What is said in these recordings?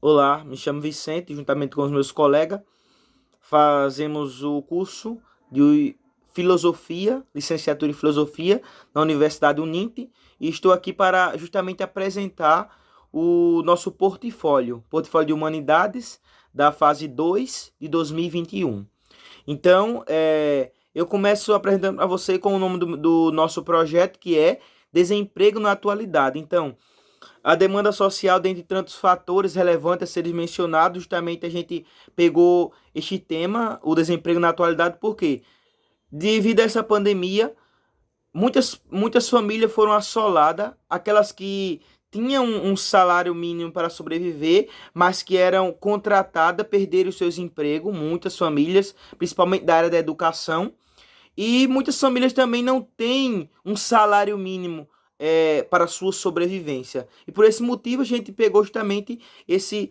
Olá, me chamo Vicente, juntamente com os meus colegas, fazemos o curso de Filosofia, licenciatura em Filosofia, na Universidade Uninter, e estou aqui para justamente apresentar o nosso portfólio de Humanidades, da fase 2 de 2021. Então, eu começo apresentando para você com o nome do nosso projeto, que é Desemprego na Atualidade. Então, a demanda social, dentre tantos fatores relevantes a serem mencionados, justamente a gente pegou este tema, o desemprego na atualidade, porque devido a essa pandemia, muitas famílias foram assoladas, aquelas que tinham um salário mínimo para sobreviver, mas que eram contratadas, perderam seus empregos, muitas famílias, principalmente da área da educação, e muitas famílias também não têm um salário mínimo para sua sobrevivência. E por esse motivo a gente pegou justamente esse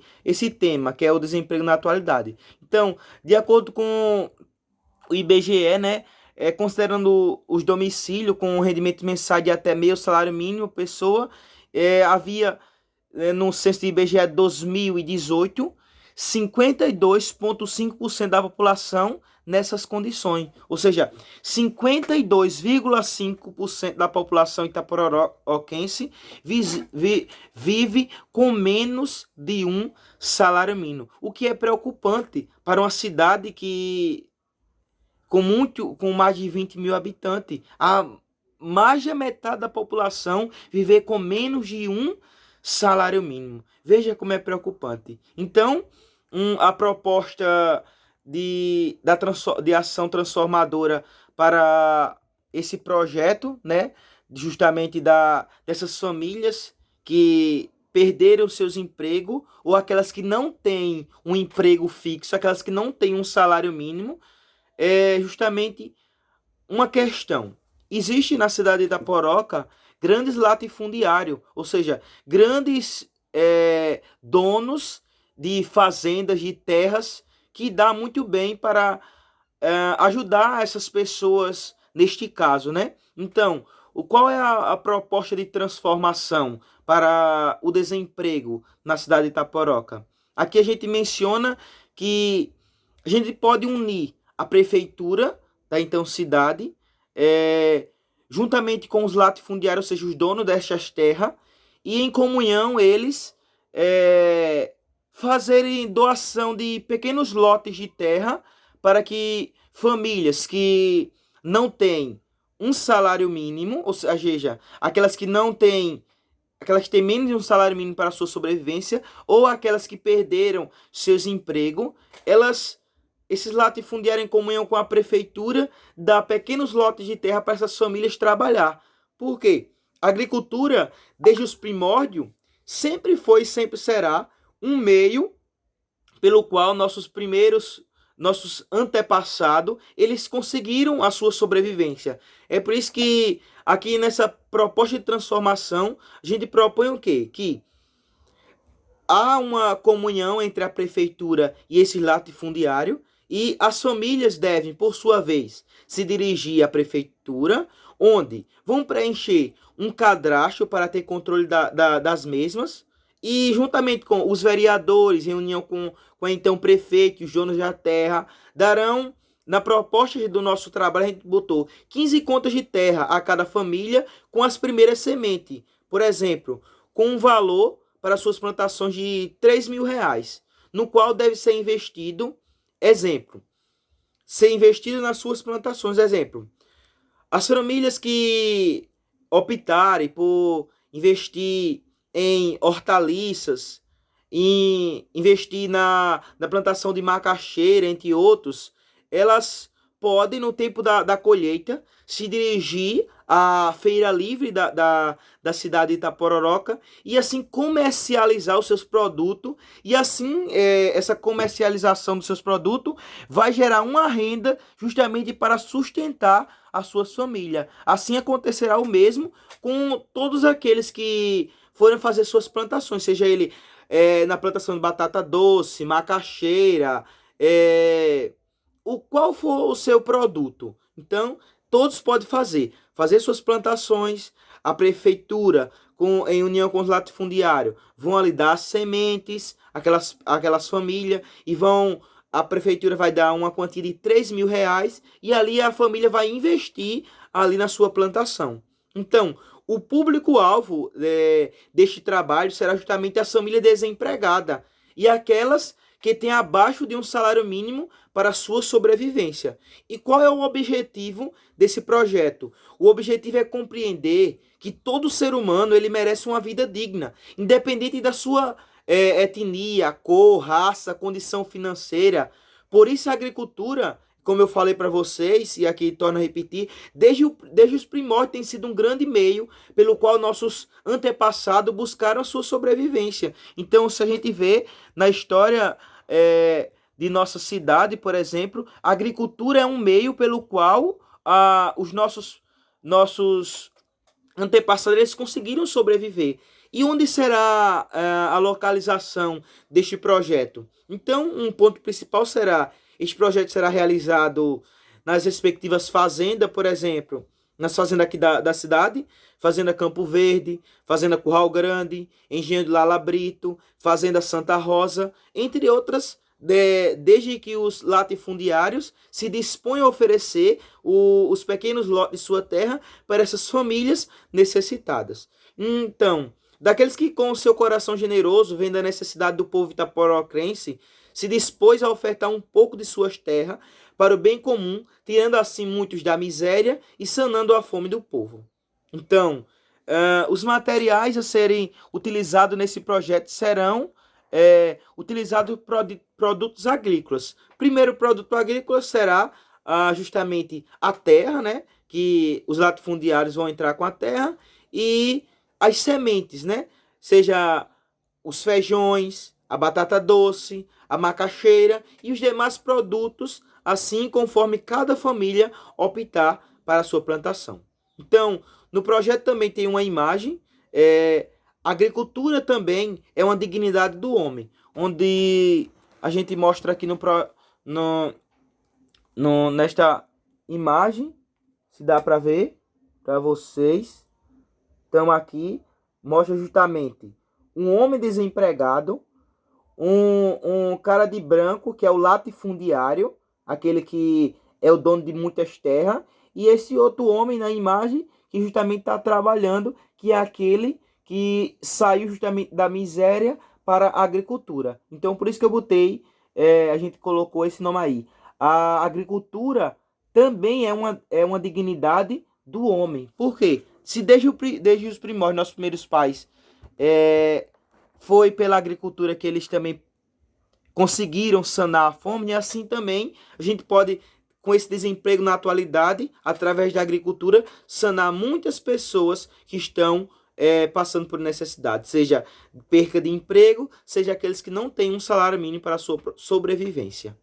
tema, que é o desemprego na atualidade. Então, de acordo com o IBGE, né, considerando os domicílios com rendimento mensal de até meio salário mínimo, pessoa, havia no censo de IBGE 2018, 52,5% da população nessas condições. Ou seja, 52,5% da população itapororoquense vive com menos de um salário mínimo. O que é preocupante para uma cidade que com mais de 20 mil habitantes, a mais da metade da população viver com menos de um salário mínimo. Veja como é preocupante. Então, a proposta de ação transformadora para esse projeto, né, justamente dessas famílias que perderam seus empregos, ou aquelas que não têm um emprego fixo, aquelas que não têm um salário mínimo, é justamente uma questão. Existe na cidade de Itaporoca grandes latifundiários, ou seja, grandes donos de fazendas, de terras, que dá muito bem para ajudar essas pessoas neste caso, né? Então, qual é a proposta de transformação para o desemprego na cidade de Itaporoca? Aqui a gente menciona que a gente pode unir a prefeitura da então cidade, juntamente com os latifundiários, ou seja, os donos destas terras, e em comunhão eles fazerem doação de pequenos lotes de terra para que famílias que não têm um salário mínimo, ou seja, aquelas que têm menos de um salário mínimo para a sua sobrevivência, ou aquelas que perderam seus empregos, esses latifundiários em comunhão com a prefeitura dá pequenos lotes de terra para essas famílias trabalhar. Por quê? A agricultura, desde os primórdios, sempre foi e sempre será um meio pelo qual nossos antepassados, eles conseguiram a sua sobrevivência. É por isso que aqui nessa proposta de transformação, a gente propõe o quê? Que há uma comunhão entre a prefeitura e esse latifundiário, e as famílias devem, por sua vez, se dirigir à prefeitura, onde vão preencher um cadastro para ter controle das mesmas, e juntamente com os vereadores, em união com então prefeito e os donos da terra, darão, na proposta do nosso trabalho, a gente botou 15 contas de terra a cada família com as primeiras sementes. Por exemplo, com um valor para suas plantações de R$ 3.000, no qual deve ser investido, exemplo, ser investido nas suas plantações, exemplo. As famílias que optarem por investir em hortaliças, em investir na plantação de macaxeira, entre outros, elas podem, no tempo da colheita, se dirigir à feira livre da cidade de Itapororoca e assim comercializar os seus produtos, e assim essa comercialização dos seus produtos vai gerar uma renda justamente para sustentar as suas famílias. Assim acontecerá o mesmo com todos aqueles que forem fazer suas plantações, seja ele na plantação de batata doce, macaxeira, qual for o seu produto. Então, todos podem fazer suas plantações, a prefeitura em união com os latifundiários, vão ali dar sementes, aquelas famílias, e a prefeitura vai dar uma quantia de R$ 3.000, e ali a família vai investir ali na sua plantação. Então, o público-alvo deste trabalho será justamente a família desempregada e aquelas que têm abaixo de um salário mínimo para a sua sobrevivência. E qual é o objetivo desse projeto? O objetivo é compreender que todo ser humano ele merece uma vida digna, independente da sua etnia, cor, raça, condição financeira. Por isso a agricultura, como eu falei para vocês, e aqui torno a repetir, desde os primórdios tem sido um grande meio pelo qual nossos antepassados buscaram a sua sobrevivência. Então, se a gente vê na história de nossa cidade, por exemplo, a agricultura é um meio pelo qual os nossos antepassados eles conseguiram sobreviver. E onde será a localização deste projeto? Então, um ponto principal será: este projeto será realizado nas respectivas fazendas, por exemplo, nas fazendas aqui da cidade, Fazenda Campo Verde, Fazenda Curral Grande, Engenho de Lala Brito, Fazenda Santa Rosa, entre outras, desde que os latifundiários se dispõem a oferecer os pequenos lotes de sua terra para essas famílias necessitadas. Então, daqueles que com o seu coração generoso, vendo a necessidade do povo itaporocrense, se dispôs a ofertar um pouco de suas terras para o bem comum, tirando assim muitos da miséria e sanando a fome do povo. Então, os materiais a serem utilizados nesse projeto serão utilizados produtos agrícolas. Primeiro produto agrícola será justamente a terra, né? Que os latifundiários vão entrar com a terra, e as sementes, né? Seja os feijões, a batata doce, a macaxeira e os demais produtos, assim conforme cada família optar para a sua plantação. Então, no projeto também tem uma imagem, a agricultura também é uma dignidade do homem, onde a gente mostra aqui nesta imagem, se dá para ver, para vocês, estão aqui, mostra justamente um homem desempregado, um cara de branco, que é o latifundiário, aquele que é o dono de muitas terras, e esse outro homem na imagem, que justamente está trabalhando, que é aquele que saiu justamente da miséria para a agricultura. Então, por isso que eu botei, a gente colocou esse nome aí. A agricultura também é uma dignidade do homem. Por quê? Se desde os primórdios, nossos primeiros pais, foi pela agricultura que eles também conseguiram sanar a fome, e assim também a gente pode, com esse desemprego na atualidade, através da agricultura, sanar muitas pessoas que estão passando por necessidade, seja perca de emprego, seja aqueles que não têm um salário mínimo para a sua sobrevivência.